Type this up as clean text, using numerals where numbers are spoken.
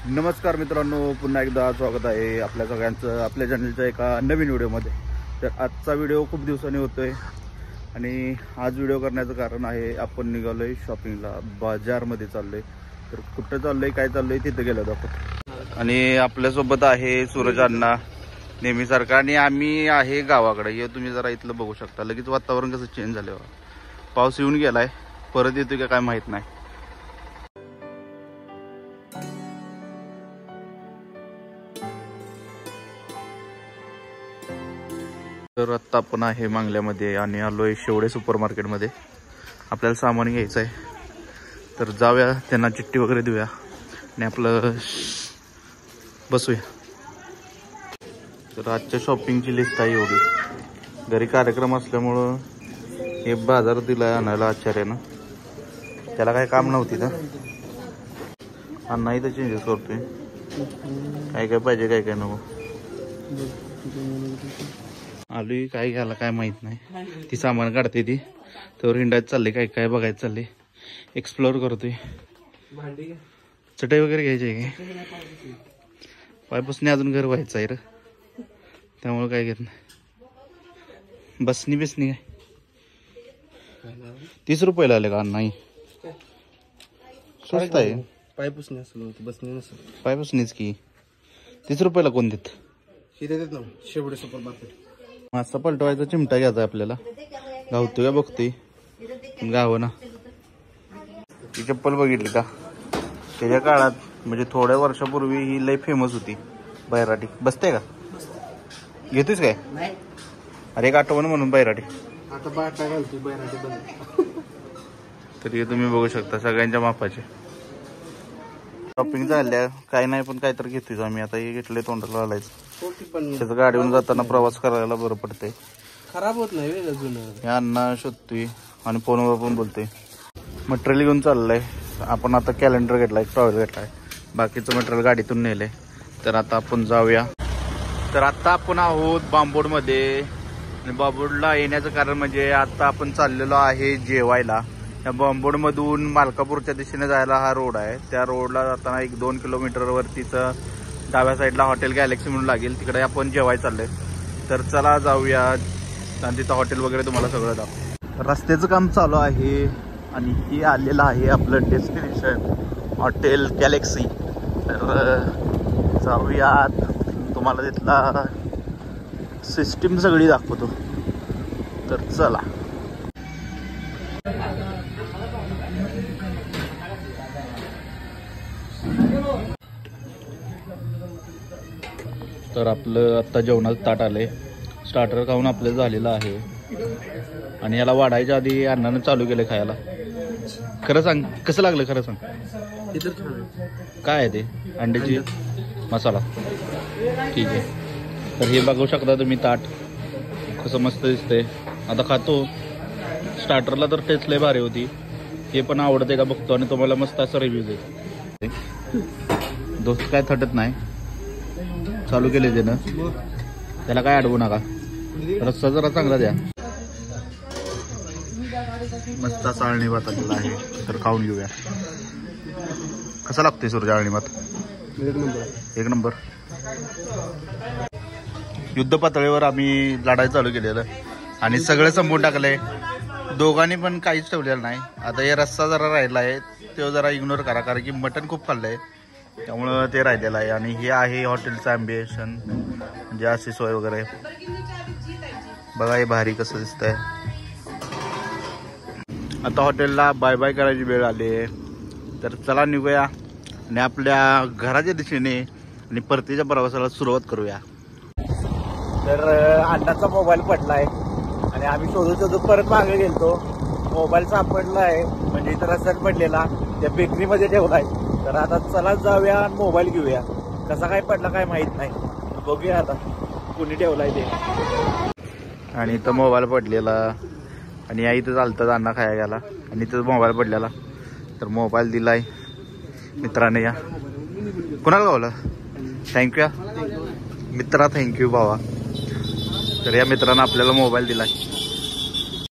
नमस्कार मित्रांनो, पुन्हा एकदा स्वागत आहे आपल्या सगळ्यांचं आपल्या चॅनलच्या एका नवीन व्हिडिओमध्ये। तर आजचा व्हिडिओ खूप दिवसांनी होतोय आणि आज व्हिडिओ करण्याचं कारण आहे आपण निघालोय शॉपिंगला, बाजारमध्ये चाललोय। तर कुठं चाललोय, काय चाललोय तिथे गेलो दाखवतो। आणि आपल्यासोबत आहे सूरज अण्णा नेहमीसारखा, आणि आम्ही आहे गावाकडे। हे तुम्ही जरा इथलं बघू शकता, लगेच वातावरण कसं चेंज झालं। पाऊस येऊन गेलाय, परत येतोय का काय माहित नाही। तर आत्ता आपण आहे मांगल्यामध्ये आणि आलोय शेवडे सुपर मार्केटमध्ये। आपल्याला सामान घ्यायचं आहे, तर जाऊया, त्यांना चिठ्ठी वगैरे देऊया आणि आपलं बसूया। तर आजच्या शॉपिंगची लिस्ट आहे एवढी। घरी कार्यक्रम असल्यामुळं हे बाजार दिलाय आणायला आचार्यानं, त्याला काय काम नव्हती ना, अण्णा इथं चेंजेस करतोय, काय काय पाहिजे काय काय नको। आलोय, काय घ्यायला काय माहित नाही, ती सामान काढते ती, तर हिंडायत चालले, काय काय बघायचं चालले, एक्सप्लोर करतोय। चटई वगैरे घ्यायची आहे काय, पायपासून अजून घर व्हायचं आहे रे, त्यामुळे काय घेत नाही। बसनी काय 30 रुपयाला आले का नाही, स्वस्त आहे। पायपुसणी असेल, बसणी नसेल, पायपासूनच की 30 रुपयाला कोण देत, हे देतात ना शेवडे सुपर मार्केट। मासा पलटवायचा चिमटा घ्यायचा आपल्याला, गावतोय का बघतोय, गाव ना। ती चप्पल बघितली का, त्याच्या काळात म्हणजे थोड्या वर्षापूर्वी ही लय फेमस होती, बैराटी। बसते का, घेतोयस काय? अरे एक आठवण म्हणून बैराटी, आता बाटा घालतोय बैराटी बंद। तर हे तुम्ही बघू शकता सगळ्यांच्या मापाचे। शॉपिंग झाल्या काय नाही, पण काय तर घेतोय आम्ही। आता हे घेतले तोंडाला घालायचं, त्याचं गाडीवरून जाताना प्रवास करायला बरं पडतंय, खराब होत नाही रे अजून। हे अण्णा शोधतोय आणि फोनवर पण बोलतोय। मटेरियल घेऊन चाललंय आपण, आता कॅलेंडर घेतलाय, टॉवेल घेतलाय, बाकीचं मटेरियल गाडीतून नेलंय। तर आता आपण जाऊया। तर आता आपण आहोत बांबोडमध्ये, आणि बांबोडला येण्याचं कारण म्हणजे आता आपण चाललेलो आहे जेवायला। या बांबोडमधून मालकापूरच्या दिशेने जायला हा रोड आहे, त्या रोडला जाताना 1-2 किलोमीटरवरतीच डाव्या साईडला हॉटेल गॅलेक्सी म्हणून लागेल, तिकडे आपण जेवायला चाललोय। तर चला जाऊया, आणि तिथं हॉटेल वगैरे तुम्हाला सगळं दाखव। रस्त्याचं काम चालू आहे आणि हे आलेलं आहे आपलं डेस्टिनेशन हॉटेल गॅलेक्सी। तर जाऊयात, तुम्हाला तिथला सिस्टीम सगळी दाखवतो। तर चला। तर आपलं आत्ता जेवणाचं ताट आलंय, स्टार्टर खाऊन आपलं झालेलं आहे, आणि याला वाढायच्या आधी अण्णानं चालू केलं खायला। खरं सांग, कसं लागलं खरं सांग, काय आहे ते? अंड्याची मसाला, ठीक आहे। तर हे बघू शकता तुम्ही ताट कसं मस्त दिसतंय। आता खातो, स्टार्टरला तर टेस्ट लय भारी होती, हे पण आवडते का बघतो आणि तुम्हाला मस्त असं रिव्ह्यू देतो। दोस्त काय थटत नाही, चालू केले त्यानं, त्याला काय अडवू नका। रस्सा जरा चांगला द्या, मस्त असा अळणी भात आलेला आहे, तर खाऊन घेऊया। कसा लागतोय सूरज अळणी भात? एक नंबर। युद्ध पातळीवर आम्ही लढाई चालू केलेलं आणि सगळं संपवून टाकलंय, दोघांनी पण काहीच ठेवलेलं नाही। आता हे रस्सा जरा राहिला आहे, तो जरा इग्नोर करा, कारण की मटण खूप खाल्लंय, त्यामुळं ते राहिलेलं आहे। आणि हे आहे हॉटेलचं ॲम्बिएशन, म्हणजे अशी सोय वगैरे बघा, हे भारी कसं दिसतंय। आता हॉटेलला बाय बाय करायची वेळ आली आहे, तर चला निघूया आणि आपल्या घराच्या दिशेने आणि परतीच्या प्रवासाला सुरुवात करूया। तर अण्णाचा मोबाईल पडलाय आणि आम्ही शोधून परत मागे गेलतो, मोबाईल सापडलाय, म्हणजे इतर रस्त्यात पडलेला त्या बेकरीमध्ये ठेवलाय। तर आता चला जाऊया आणि मोबाईल घेऊया, कसा काय पडला काय माहित नाही, बघूया आता कुणी ठेवलाय ते। आणि इथं मोबाईल पडलेला, आणि या इथं चालतं अण्णा खाया गेला, आणि इथं मोबाईल पडलेला, तर मोबाईल दिलाय मित्राने। या कुणाला गावला, थँक्यू मित्रा, थँक्यू भावा। तर या मित्रानं आपल्याला मोबाईल दिलाय।